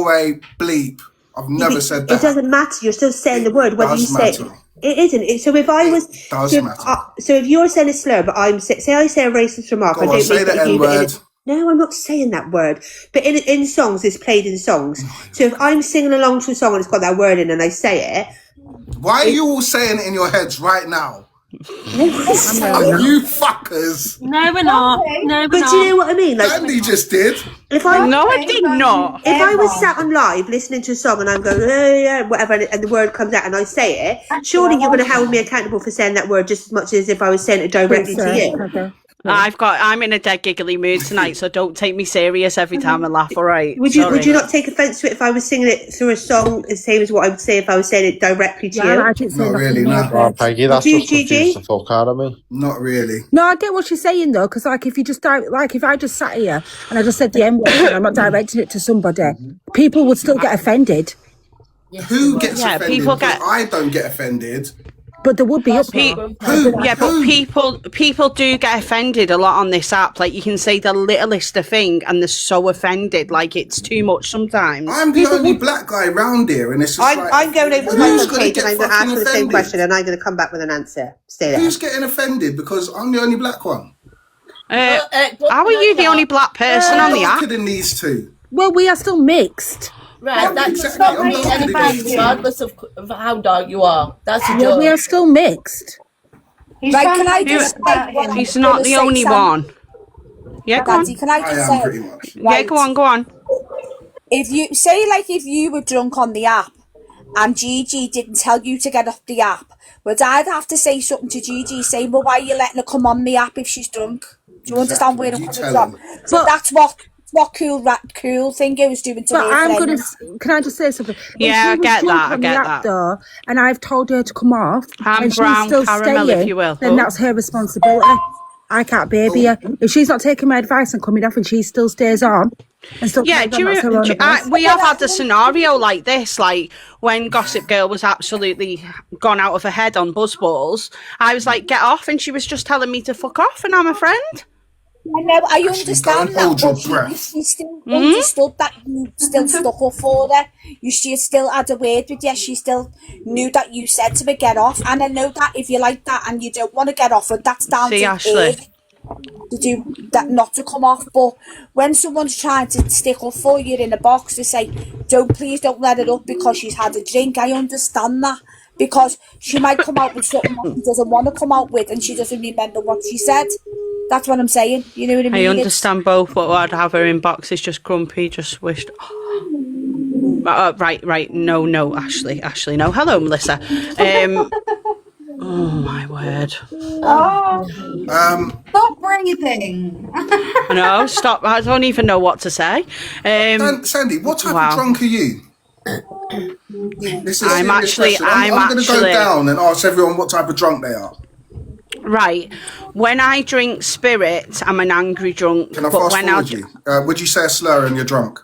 way, bleep. I've never said that. It doesn't matter. You're still saying the word. Whether you say it isn't. So if I was, so if you're saying a slur, but I'm say I say a racist remark, I don't say the N word. No, I'm not saying that word. But in songs, it's played in songs. So if I'm singing along to a song and it's got that word in and I say it, why are you all saying it in your heads right now? You fuckers. No, we're not. No, we're but not. do you know what I mean? Like, Andy just did. No, I did not. If I was sat on live listening to a song and I'm going, yeah, whatever, and the word comes out and I say it, surely you're going to hold me accountable for saying that word just as much as if I was saying it directly to you. Okay. I'm in a dead giggly mood tonight, so don't take me serious every time I laugh, all right? Would you not take offence to it if I was singing it through a song the same as what I would say if I was saying it directly to you? I didn't say not really, no. Oh, Peggy, that's just confused the fuck out of me. Not really. No, I get what she's saying though, because like if you just if I just sat here and I just said the N word and I'm not directing it to somebody, people would still get offended. Who gets offended? I don't get offended. But there would be but people do get offended a lot on this app. Like you can say the littlest thing and they're so offended, like it's too much sometimes. I'm the only black guy around here, and it's just I'm going over to my page and I'm going to ask her the same question, and I'm going to come back with an answer. Stay there. Who's getting offended because I'm the only black one? How are you the only black person on the app? Than these two. Well, we are still mixed. Right, that's not really anybody regardless of how dark you are. That's a joke. We are still mixed. Right, can I just he's not the only one. Yeah, go on. Can I just say, pretty much. Yeah, go on. If you say, like, if you were drunk on the app and Gigi didn't tell you to get off the app, would I have to say something to Gigi saying, well, why are you letting her come on the app if she's drunk? Do you understand where I'm coming from? So that's what cool thing it was doing to me. Can I just say something? Yeah, I get that. Though, and I've told her to come off, and she's still caramel, staying, if you will. then that's her responsibility. I can't baby her. If she's not taking my advice and coming off, and she still stays on. And still we have had a scenario like this, like when Gossip Girl was absolutely gone out of her head on Buzzballs. I was like, get off, and she was just telling me to fuck off, and I'm a friend. I know, I understand that, but she still understood that you still stuck up for her. She still had a word with you. She still knew that you said to her, get off. And I know that if you like that and you don't want to get off, that's down to Ashley to do that, not to come off. But when someone's trying to stick up for you in a box to say, please don't let it up because she's had a drink, I understand that. Because she might come out with something that she doesn't want to come out with and she doesn't remember what she said. That's what I'm saying. You know what I mean? I understand both, but I'd have her in boxes just grumpy, just wished. Right. No, Ashley, no. Hello, Melissa. Oh my word. Stop breathing. I know. Stop. I don't even know what to say. Sandy, what type of drunk are you? I'm actually going to go down and ask everyone what type of drunk they are. Right. When I drink spirit, I'm an angry drunk. Can I fast forward you? Would you say a slur when you're drunk?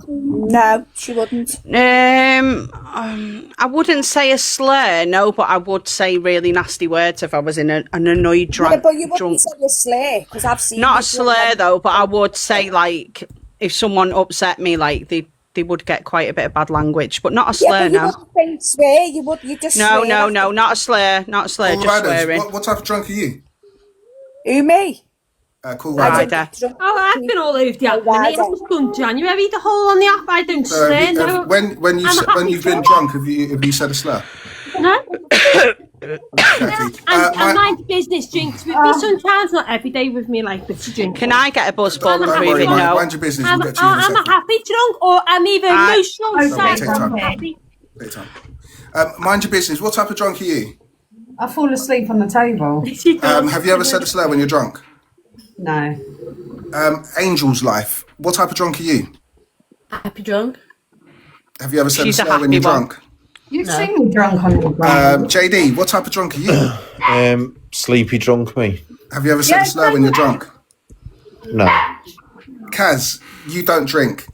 No, she wouldn't. I wouldn't say a slur, no, but I would say really nasty words if I was in an annoyed drunk. Yeah, but you wouldn't say a slur, because I've seen... Not a slur, though, but I would say, like, if someone upset me, like, they would get quite a bit of bad language, but not a slur, no. You wouldn't swear, you just no, swear. No, not a slur, just swearing. What type of drunk are you? Who, me? Cool Rider. I've been all over the app. I was come January, the whole on the app. I don't swear. No. When you've been drunk, have you said a slur? No. And mind business drinks with me sometimes, not every day with me, like with drink. Can I get a buzzball and prove it? No. Mind your business. I'm a happy drunk, or I'm either emotional or happy. Take time. Mind your business. What type of drunk are you? I fall asleep on the table. Have you ever said a slur when you're drunk? No. Angel's Life. What type of drunk are you? Happy drunk. Have you ever said a slur when you're drunk? You've seen me drunk on the ground. JD, what type of drunk are you? Sleepy drunk me. Have you ever said a slur when you're drunk? No. Kaz, you don't drink.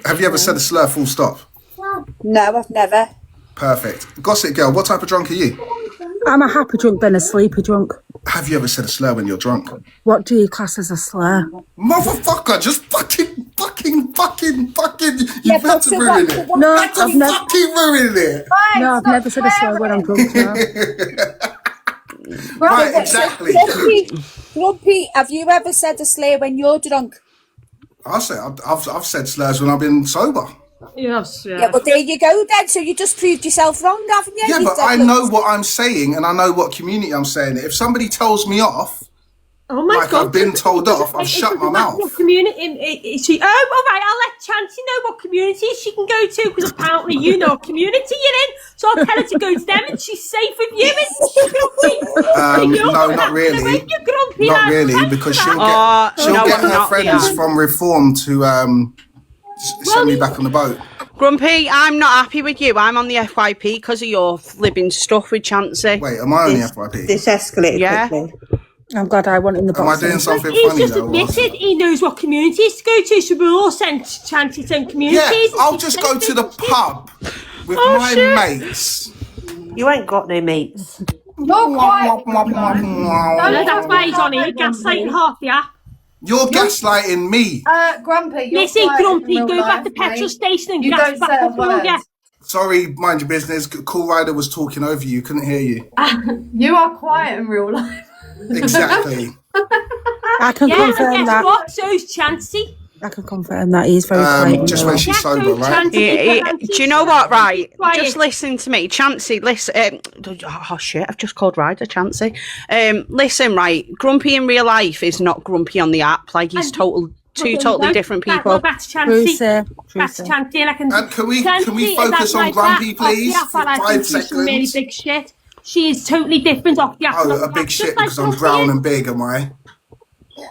Have you ever said a slur full stop? No, I've never. Perfect. Gossip Girl, what type of drunk are you? I'm a happy drunk, then a sleepy drunk. Have you ever said a slur when you're drunk? What do you class as a slur? Motherfucker, just fucking fucking. Yeah, You've had to ruin it. No, That's I've never. fucking ruined it. No, I've never said a swear when I'm drunk. No. Right, exactly. Grumpy, have you ever said a slur when you're drunk? I've said slurs when I've been sober. Yes, Yeah, but there you go then. So you just proved yourself wrong, haven't you? Yeah, You but said, I look, know what I'm saying and I know what community I'm saying it. If somebody tells me off, oh my like God. I've been told off, I've shut my mouth. What community is she? Oh, all right. I'll let Chancey know what community she can go to because apparently you know what community you're in. So I'll tell her to go to them and she's safe with you. No, not really. Not really, because she'll get her friends from Reform to send me back on the boat. Grumpy, I'm not happy with you. I'm on the FYP because of your flipping stuff with Chancey. Wait, am I on the FYP? This escalated quickly. I'm glad I went in the box. Am I doing something He's funny just though? admitted he knows what communities to go to, so we'll all send Chancey to communities. Yeah, I'll just go to the pub with my mates. You ain't got no mates. Not quite. No, that's why he's on here, gaslighting half the app. You're gaslighting me. Grumpy, you're Listen, quiet in Grumpy, real go life, back to the mate. petrol station and You gas don't back say a up on word. you. Sorry, mind your business. Cool Rider was talking over you. Couldn't hear you. You are quiet in real life. Exactly. I can Yeah, and confirm guess that. what? So's Chancey. I can confirm that he's very quiet. Just when she's sober, right? Do you know what, right? Quiet. Just listen to me. Chancey, listen. Oh, shit, I've just called Ryder Chancey. Listen, right. Grumpy in real life is not grumpy on the app. Like, he's two totally different people. That's Chancey. True, That's sir. Chancey. And I can, Can we Chancey focus is on like Grumpy, that. Off the please, app, for I 5 think she's some really seconds? big shit. She is totally different off the app. Oh, a big shit because I'm brown and big, am I?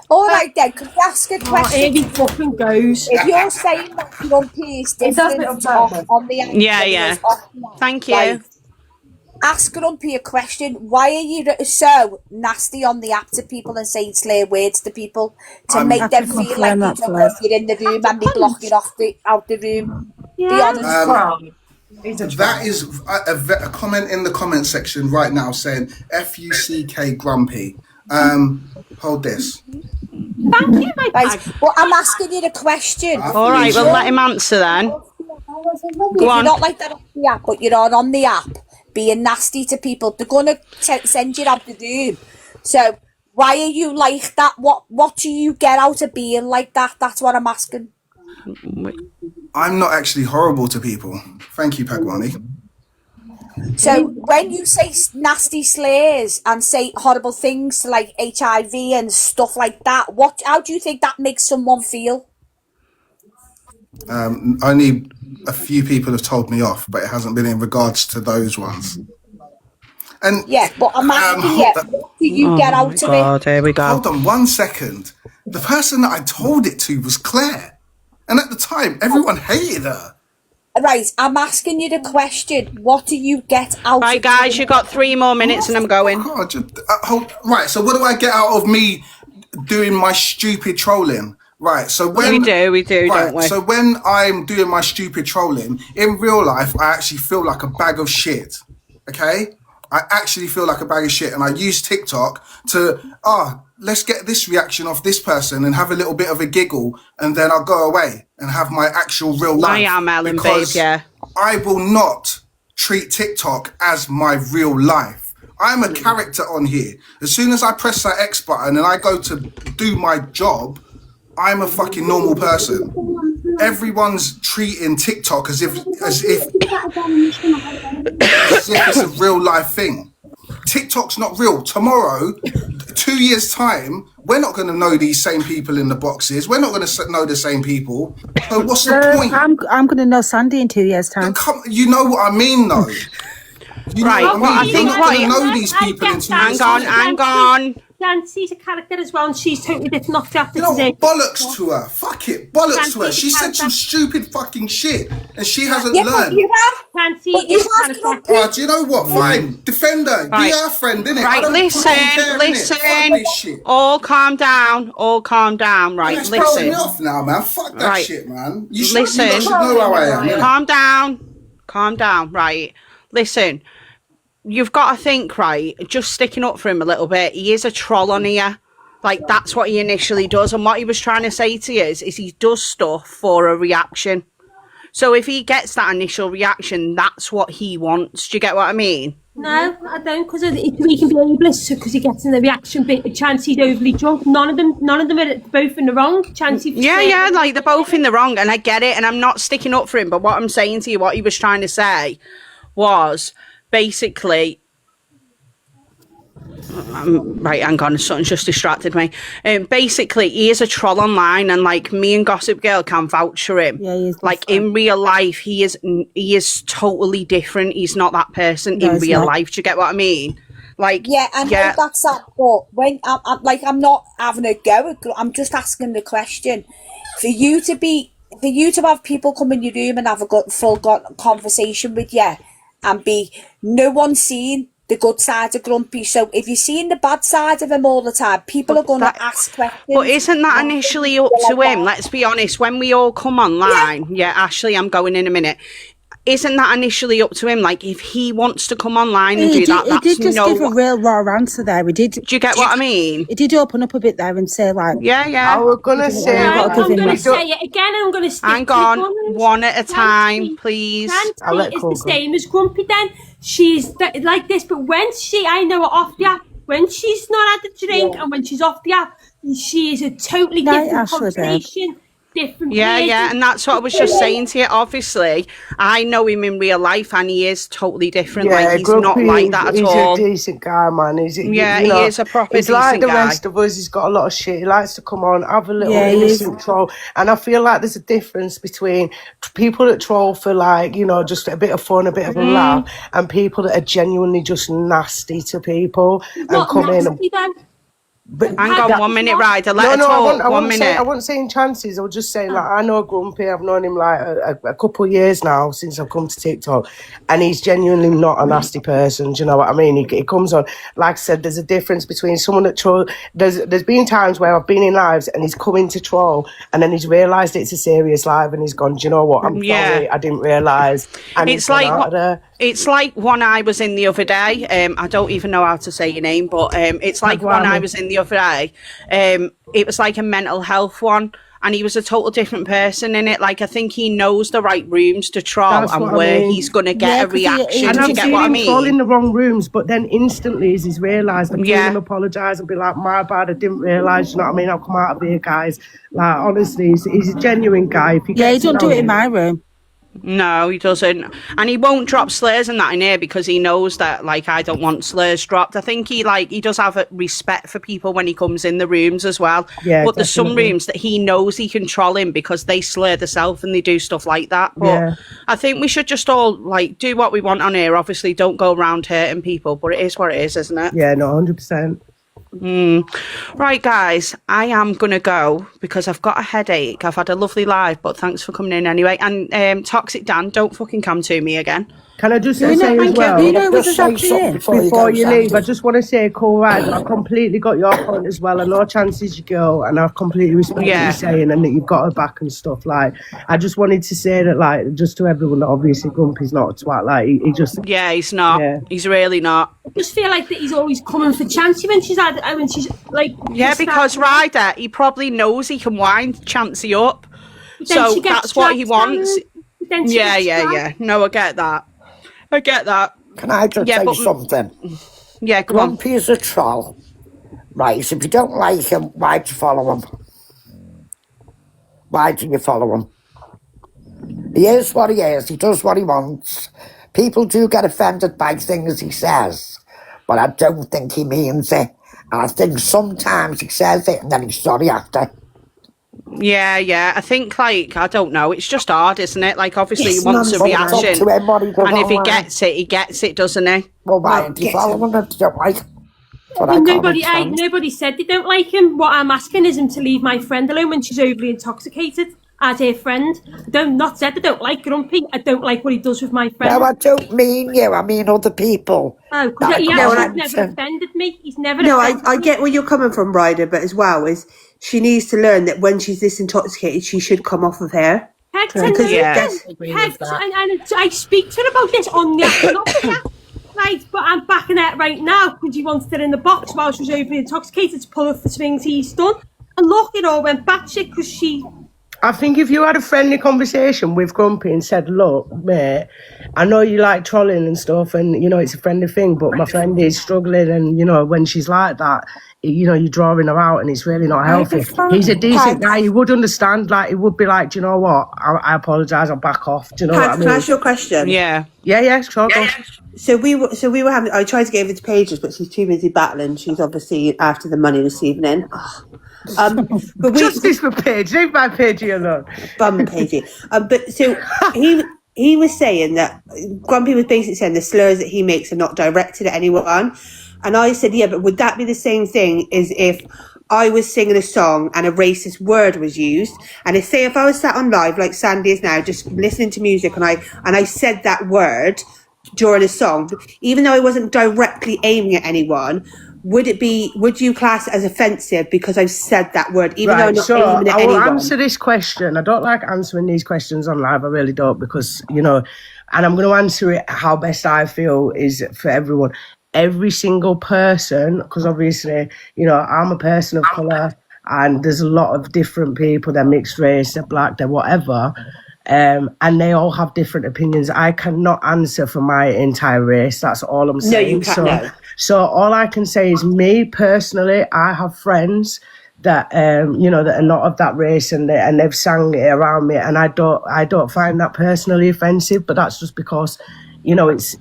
all right then, could we ask a Here question? he fucking goes. If you're saying that Grumpy is It does different look bad. on the app, Yeah, than he yeah. is off the app, Thank you. right, ask Grumpy a question. Why are you so nasty on the app to people and saying slur words to people to make them feel like confirm you that, don't know Flirt. if you're in the room and they block you out the room? Be Yeah. honest. He's a That is a comment in the comment section right now saying FUCK Grumpy. Hold this. Thank you, my Right, bag. but I'm asking you the question. All right, well, let him answer then. If Go you're on. not like that on the app, but you're on the app being nasty to people, they're gonna send you out the room. So why are you like that? What do you get out of being like that? That's what I'm asking. I'm not actually horrible to people. Thank you, Pagwani. So when you say nasty slurs and say horrible things like HIV and stuff like that, how do you think that makes someone feel? Only a few people have told me off, but it hasn't been in regards to those ones. And Yeah, but I'm asking you, what do you get out of it? God, here we go. hold on 1 second. The person that I told it to was Claire. And at the time, everyone hated her. Right, I'm asking you the question. What do you get out Right, of guys, it? you got 3 more minutes and I'm going. God, right, so what do I get out of me doing my stupid trolling? Right, so when... We do, don't we? So when I'm doing my stupid trolling, in real life, I actually feel like a bag of shit, okay? I actually feel like a bag of shit, and I use TikTok to, let's get this reaction off this person and have a little bit of a giggle, and then I'll go away and have my actual real life. I am Ellen, babe, because yeah. I will not treat TikTok as my real life. I'm a character on here. As soon as I press that X button and I go to do my job, I'm a fucking normal person. Everyone's treating TikTok as if it's a real life thing. TikTok's not real. Tomorrow, 2 years' time, we're not going to know these same people in the boxes. We're not going to know the same people. So what's the point? I'm going to know Sandy in 2 years' time. You know what I mean, though. You know Right, what I mean? well, I You're think not what going to you- know these people in 2 years' Hang time. on. Nancy's a character as well, and she's totally different off the app. You know what? Bollocks to her. Fuck it. Bollocks to her. She said some stupid fucking shit, and she hasn't Yeah, but learned. you have. Nancy But you is have character. Grumpy. Oh, do you know what? Fine. Defend her. Be Right. our friend, innit? I Right, don't listen, fucking care, innit? Fuck this shit. all calm down, right, That's throwing me listen, off now, man. Fuck that Right. shit, man. You should Listen. know how I am. innit? calm down, right, listen, you've got to think, right, just sticking up for him a little bit, he is a troll on here, Like, that's what he initially does. And what he was trying to say to you is he does stuff for a reaction. So if he gets that initial reaction, that's what he wants. Do you get what I mean? No, I don't, because he can be ableist because he gets in the reaction bit. Chance he's overly drunk. None of them are both in the wrong. Chance Yeah, like they're both in the wrong, and I get it, and I'm not sticking up for him. But what I'm saying to you, what he was trying to say, was basically. Right, hang on, something's just distracted me. Basically, he is a troll online, and like me and Gossip Girl can vouch for him. Yeah, he is like different. in real life, he is totally different. He's not that person No, in he's real not. life. Do you get what I mean? Like, Yeah, I know that's that, but when I'm not having a go. I'm just asking the question for you to have people come in your room and have a full conversation with you, and be no one seeing the good side of Grumpy. So if you're seeing the bad side of him all the time, people are going to ask questions. But isn't that initially up to him? Let's be honest. When we all come online, yeah, Ashley, I'm going in a minute. Isn't that initially up to him? Like, if he wants to come online and do that, that's he did just give a real raw answer there. He did. Do you get what I mean? He did open up a bit there and say, like, Yeah. I was gonna say, I'm going to say it again. I'm going to stick Hang to on, the guns. one at a time, Nancy- please. I'll let Nancy is Cole the go. same as Grumpy. Then she's like this, but when I know her off the app, when she's not had a drink and when she's off the app, she is a totally Night, different Ashley, babe. conversation. Different. Yeah, and that's what I was just saying to you. Obviously, I know him in real life, and he is totally different. like, he's not Grumpy, like that at all. He's a decent guy, man. He is a proper He's decent like the guy. rest of us. He's got a lot of shit. He likes to come on, have a little Yeah, he is. innocent troll. And I feel like there's a difference between people that troll for, like, just a bit of fun, a bit of a laugh, and people that are genuinely just nasty to people and Not come in and nasty then. but Hang on 1 minute, Ryder. Let her I talk. wasn't, 1 minute. I wasn't saying chances. I was just saying, like, I know Grumpy. I've known him like a couple of years now since I've come to TikTok, and he's genuinely not a nasty person. Do you know what I mean? He comes on, like I said, there's a difference between someone that troll. There's been times where I've been in lives and he's come in to troll, and then he's realised it's a serious live, and he's gone, do you know what? I'm sorry, I didn't realise. And It's he's gone like out of there. It's like one I was in the other day. I don't even know how to say your name, but it's like one I was in the other day. It was like a mental health one, and he was a total different person in it. Like, I think he knows the right rooms to troll That's and what I where mean. he's going to get a reaction. And Do you I've get seen what I him fall mean? in the wrong rooms, but then instantly as he's realised, I've seen Yeah. him apologise and be like, my bad, I didn't realise, you know what I mean? I'll come out of here, guys. Like, honestly, he's a genuine guy. If he yeah, he gets to don't do know it in him- my room. No, he doesn't. And he won't drop slurs and that in here because he knows that, like, I don't want slurs dropped. I think he does have a respect for people when he comes in the rooms as well. Yeah, but there's some definitely. rooms that he knows he can troll in because they slur themselves and they do stuff like that. But Yeah. I think we should just all, like, do what we want on here. Obviously, don't go around hurting people, but it is what it is, isn't it? Yeah, no, 100%. Right, guys, I am going to go because I've got a headache. I've had a lovely live, but thanks for coming in anyway. And Toxic Dan, don't fucking come to me again. Can I just You say know, as thank you. well? You know, Just was say exactly something it. Before you leave, I Sandy. just want to say, cool, right? I completely got your point as well. I know Chances you go, and I completely respect what Yeah. you're saying, and that you've got her back and stuff. Like, I just wanted to say that, like, just to everyone, that obviously Grumpy's not a twat. Like, he just, Yeah, he's not. Yeah. He's really not. I just feel like that he's always coming for Chancey when she's like. Yeah, just because that- Ryder, he probably knows he can wind Chancey up. But then So she gets that's what he dragged wants. down, but then she Yeah, gets yeah, dragged. yeah. No, I get that. I get that. Can I just Yeah, say but- something? Yeah, come on. Grumpy is a troll. Right, so if you don't like him, why do you follow him? Why do you follow him? He is what he is. He does what he wants. People do get offended by things he says, but I don't think he means it. And I think sometimes he says it and then he's sorry after. Yeah, yeah. I think, like, I don't know. It's just hard, isn't it? Like, obviously, Yes, he wants a man, but it's up reaction. to him what he does And if he online. gets it, doesn't he? Well, why do you follow him if you don't like him? That's what I And can't understand. nobody said they don't like him. What I'm asking is him to leave my friend alone when she's overly intoxicated as her friend. Not said I don't like Grumpy. I don't like what he does with my friend. No, I don't mean you. I mean other people. Oh, because That he I has can't never understand. offended me. He's never No, offended I me. get where you're coming from, Ryder, but as well is she needs to learn that when she's this intoxicated, she should come off of her. Hex, Because and Yeah. Hex, and I speak to her about this on the app, not the app. right, but I'm backing it right now because he wanted it in the box while she was overly intoxicated to pull up for things he's done. And look, it all went batshit because she... I think if you had a friendly conversation with Grumpy and said, look, mate, I know you like trolling and stuff and, you know, it's a friendly thing, but my friend is struggling and, you know, when she's like that, you know, you're drawing her out and it's really not healthy. He's a decent guy. He would understand. Like, he would be like, do you know what? I apologise. I'll back off. Do you know what I mean? Can I ask you a question? Yeah. Yeah, sure. So we were having. I tried to get over to Pages, but she's too busy battling. She's obviously after the money this evening. But Justice for Paige. Leave my Paige alone. Bum Pagey. But so he was saying that Grumpy was basically saying the slurs that he makes are not directed at anyone. And I said, yeah, but would that be the same thing as if I was singing a song and a racist word was used? And if I was sat on live like Sandy is now, just listening to music, and I said that word during a song, even though I wasn't directly aiming at anyone, would you class it as offensive because I've said that word, even though I'm not aiming at anyone? I will answer this question. I don't like answering these questions on live. I really don't, because, you know, and I'm going to answer it how best I feel is for everyone. Every single person, because obviously, you know, I'm a person of colour and there's a lot of different people, they're mixed race, they're black, they're whatever, and they all have different opinions. I cannot answer for my entire race, that's all I'm saying. No, you can't. No. So all I can say is, me personally, I have friends that you know, that are not of that race, and they've sang it around me, and I don't find that personally offensive, but that's just because, you know, it's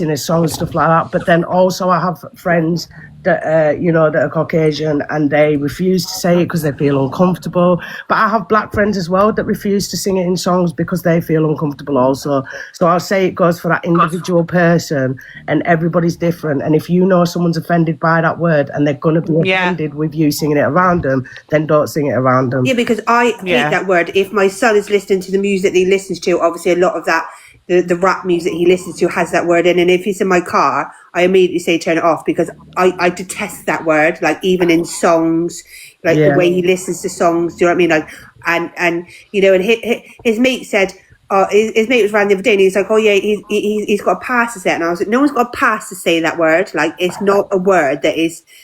in a song and stuff like that. But then also I have friends that you know, that are Caucasian and they refuse to say it because they feel uncomfortable. But I have black friends as well that refuse to sing it in songs because they feel uncomfortable also. So I'll say it goes for that individual person, and everybody's different. And if you know someone's offended by that word and they're going to be offended with you singing it around them, then don't sing it around them. Yeah, because I hate that word. If my son is listening to the music that he listens to, obviously a lot of that, the rap music he listens to has that word in, and if he's in my car, I immediately say turn it off, because I detest that word, like even in songs, like the way he listens to songs, do you know what I mean? Like, and you know, and his mate said, his mate was around the other day and he's like, oh yeah, he's got a pass to say it, and I was like, no one's got a pass to say that word. Like, it's not a word that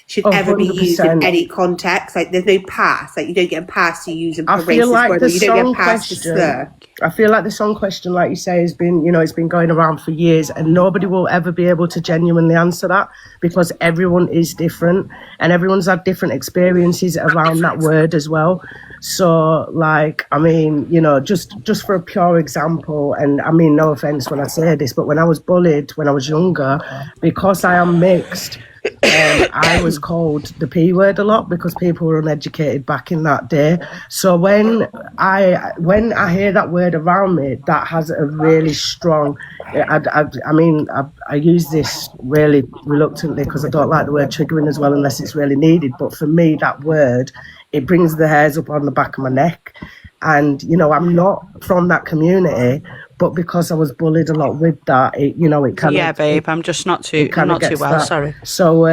should ever be used in any context. Like, there's no pass. Like, you don't get a pass to use a racist word, or you don't get a pass to slur. I feel like the song question, like you say, has been, you know, it's been going around for years, and nobody will ever be able to genuinely answer that, because everyone is different and everyone's had different experiences around that word as well. So, like, I mean, you know, just for a pure example, and I mean, no offense when I say this, but when I was bullied when I was younger, because I am mixed, I was called the P word a lot because people were uneducated back in that day. So when I hear that word around me, that has a really strong, I mean, I use this really reluctantly because I don't like the word triggering as well unless it's really needed. But for me, that word, it brings the hairs up on the back of my neck. And, you know, I'm not from that community, but because I was bullied a lot with that, it kind of... Yeah, babe, I'm just not too well, sorry. So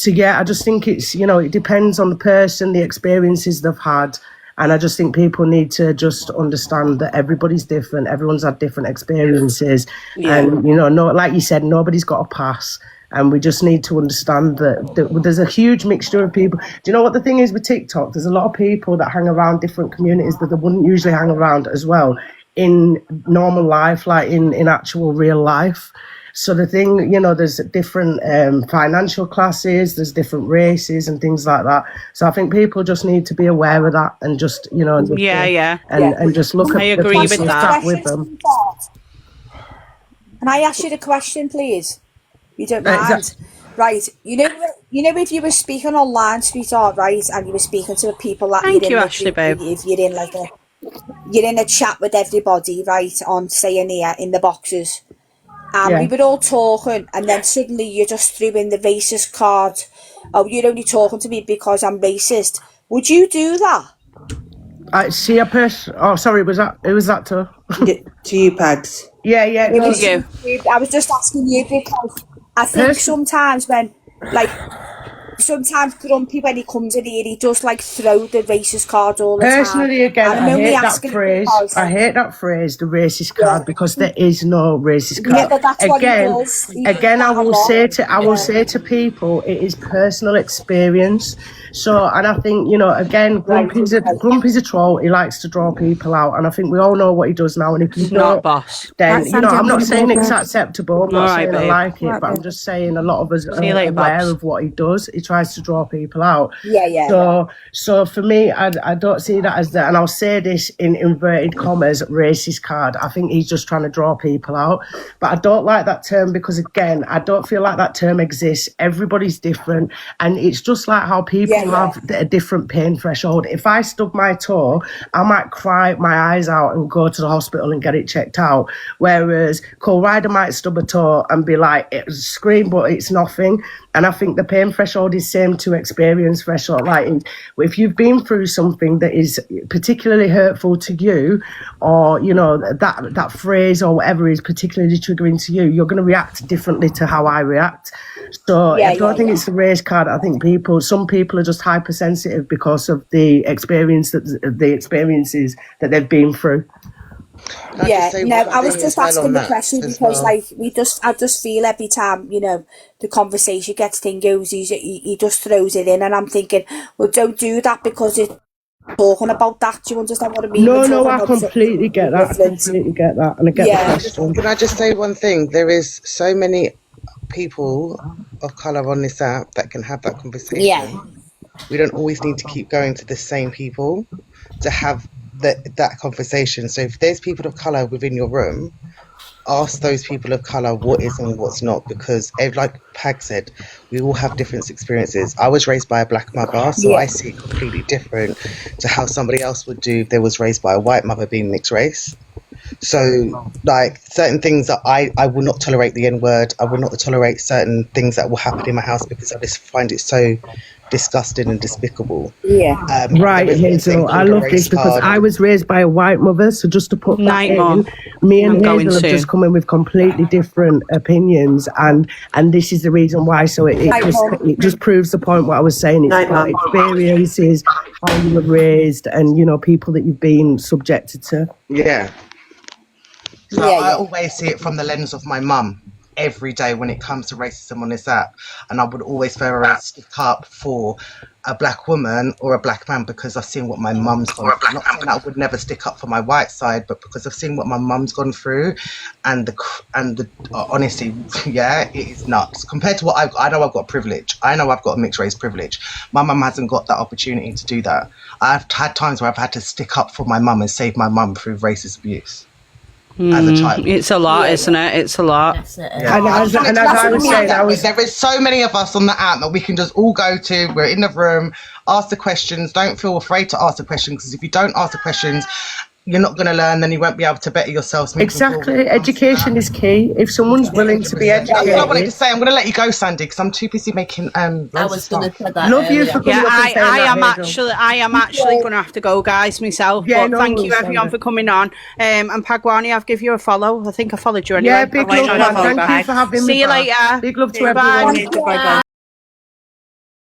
yeah, I just think it's, you know, it depends on the person, the experiences they've had. And I just think people need to just understand that everybody's different. Everyone's had different experiences. Yeah. And, you know, like you said, nobody's got a pass. And we just need to understand that there's a huge mixture of people. Do you know what the thing is with TikTok? There's a lot of people that hang around different communities that they wouldn't usually hang around as well in normal life, like in actual real life. So the thing, you know, there's different financial classes, there's different races and things like that. So I think people just need to be aware of that and just, you know, and just look at the people with that. With them. Can I ask you the question, please? You don't mind, right? You know, if you were speaking online, sweetheart, right, and you were speaking to the people that Ashley, babe. If you're in you're in a chat with everybody, right, on saying here in the boxes, and we were all talking, and then suddenly you just threw in the racist card. Oh, you're only talking to me because I'm racist. Would you do that? I see a person. Oh, sorry, who was that to? To you, Pags. Yeah. It was you. I was just asking you because I think sometimes when, like, sometimes Grumpy, when he comes in here, he does like throw the racist card all the time. Personally, again, And I'm I only hate that asking phrase. because- I hate that phrase, the racist card, because there is no racist card. Yeah, but that's what he again, does. He again, does I that a will lot. say to people, it is personal experience. So, and I think, you know, again, Grumpy's a troll. He likes to draw people out, and I think we all know what he does now. And if you He's don't, not, boss. then Right, you know, Sandy, I'm I'm not gonna saying go it's back. acceptable. I'm not All right, saying I babe. like it, Right, but I'm babe. just saying a lot of us are See you later, aware Babs. of what he does. He tries to draw people out. Yeah. So for me, I don't see that as that, and I'll say this in inverted commas, racist card. I think he's just trying to draw people out, but I don't like that term because, again, I don't feel like that term exists. Everybody's different, and it's just like how people have a different pain threshold. If I stub my toe, I might cry my eyes out and go to the hospital and get it checked out, whereas Cole Ryder might stub a toe and be like, it was a scream, but it's nothing. And I think the pain threshold is same to experience threshold. Like, if you've been through something that is particularly hurtful to you, or, you know, that phrase or whatever is particularly triggering to you, you're going to react differently to how I react. So I don't think it's a race card. I think some people are just hypersensitive because of the experiences that they've been through. I was just asking the question because, like, I just feel every time, you know, the conversation gets goes, he just throws it in, and I'm thinking, well, don't do that because it's talking about that. Do you understand what I mean? No, I completely get that. And I get the question. Can I just say one thing? There is so many people of colour on this app that can have that conversation. Yeah. We don't always need to keep going to the same people to have that conversation. So if there's people of colour within your room, ask those people of colour what is and what's not, because like Pag said, we all have different experiences. I was raised by a black mother, so I see it completely different to how somebody else would do if they was raised by a white mother being mixed race. So, like, certain things that I will not tolerate the N-word. I will not tolerate certain things that will happen in my house because I just find it so disgusting and despicable. Right, Hazel, I love this because I was raised by a white mother, so just to put that in, me and Hazel have just come in with completely different opinions, and this is the reason why. So it just proves the point what I was saying. It's about experiences, how you were raised, and, you know, people that you've been subjected to. Yeah. So I always see it from the lens of my mum every day when it comes to racism on this app, and I would always very stick up for a black woman or a black man because I've seen what my mum's gone through. Not saying I would never stick up for my white side, but because I've seen what my mum's gone through, and the honestly, it is nuts compared to what I know. I've got privilege. I know I've got a mixed race privilege. My mum hasn't got that opportunity to do that. I've had times where I've had to stick up for my mum and save my mum through racist abuse. As a child. It's a lot, isn't it? It's a lot. And as I was saying, there is so many of us on the app that we can just all go to. We're in the room, ask the questions. Don't feel afraid to ask the questions, because if you don't ask the questions, you're not going to learn, then you won't be able to better yourselves. Exactly. Education is key. If someone's willing to be educated. That's what I wanted to say. I'm going to let you go, Sandy, because I'm too busy making I was going to say that. Love you for coming up and saying I am actually going to have to go, guys, myself. Yeah, but thank you, everyone, for coming on. And Pagwani, I'll give you a follow. I think I followed you anyway. Yeah, big love, man. Thank you for having me. See you back. later. Big love to everyone. Bye.